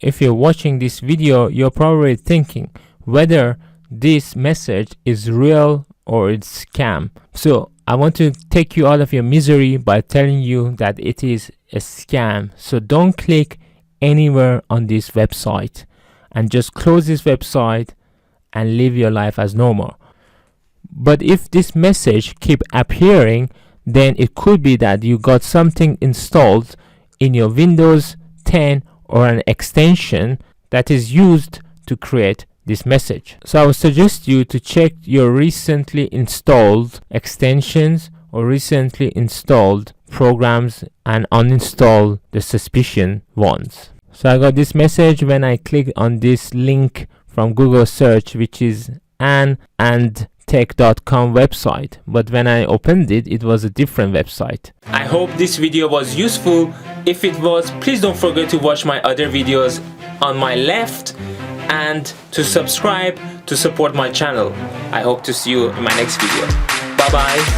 if you're watching this video, you're probably thinking whether this message is real or it's scam. So I want to take you out of your misery by telling you that it is a scam. So don't click anywhere on this website and just close this website and live your life as normal. But if this message keep appearing, then it could be that you got something installed in your Windows 10 or an extension that is used to create this message. So I would suggest you to check your recently installed extensions or recently installed programs and uninstall the suspicious ones. So I got this message when I clicked on this link from Google search, which is tech.com website, but when I opened it, it was a different website. I hope this video was useful. If it was, please don't forget to watch my other videos on my left and to subscribe to support my channel. I hope to see you in my next video. Bye bye.